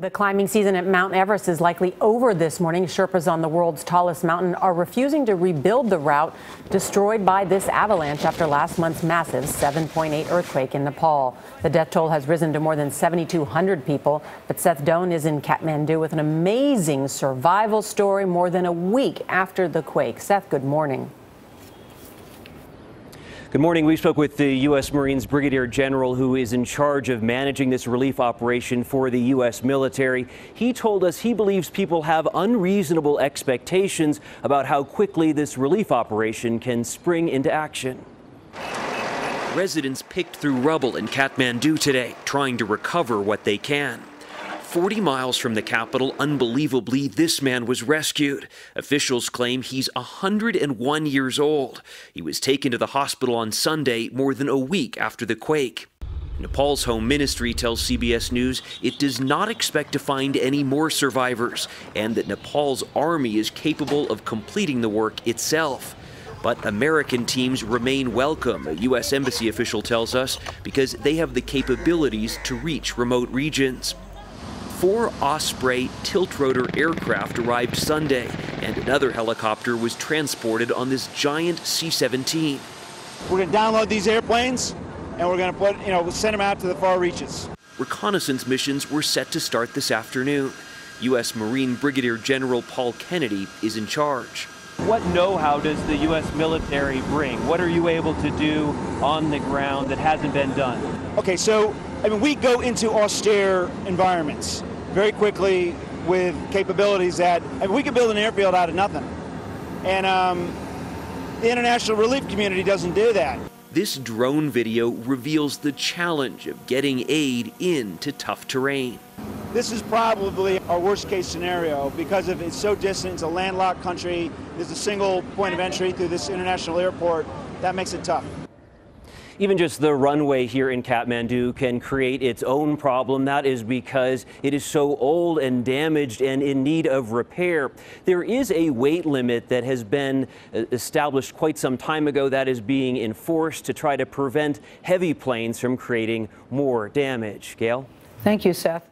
The climbing season at Mount Everest is likely over this morning. Sherpas on the world's tallest mountain are refusing to rebuild the route destroyed by this avalanche after last month's massive 7.8 earthquake in Nepal. The death toll has risen to more than 7,200 people. But Seth Doane is in Kathmandu with an amazing survival story more than a week after the quake. Seth, good morning. Good morning. We spoke with the U.S. Marines Brigadier General who is in charge of managing this relief operation for the U.S. military. He told us he believes people have unreasonable expectations about how quickly this relief operation can spring into action. Residents picked through rubble in Kathmandu today, trying to recover what they can. 40 miles from the capital, unbelievably, this man was rescued. Officials claim he's 101 years old. He was taken to the hospital on Sunday, more than a week after the quake. Nepal's Home Ministry tells CBS News it does not expect to find any more survivors, and that Nepal's army is capable of completing the work itself. But American teams remain welcome, a U.S. Embassy official tells us, because they have the capabilities to reach remote regions. 4 Osprey tilt-rotor aircraft arrived Sunday, and another helicopter was transported on this giant C-17. We're going to download these airplanes, and we're going to send them out to the far reaches. Reconnaissance missions were set to start this afternoon. U.S. Marine Brigadier General Paul Kennedy is in charge. What know-how does the U.S. military bring? What are you able to do on the ground that hasn't been done? Okay, so we go into austere environments very quickly with capabilities that we can build an airfield out of nothing. And the international relief community doesn't do that. This drone video reveals the challenge of getting aid into tough terrain. This is probably our worst case scenario because of it's so distant, it's a landlocked country, there's a single point of entry through this international airport. That makes it tough. Even just the runway here in Kathmandu can create its own problem. That is because it is so old and damaged and in need of repair. There is a weight limit that has been established quite some time ago that is being enforced to try to prevent heavy planes from creating more damage. Gail? Thank you, Seth.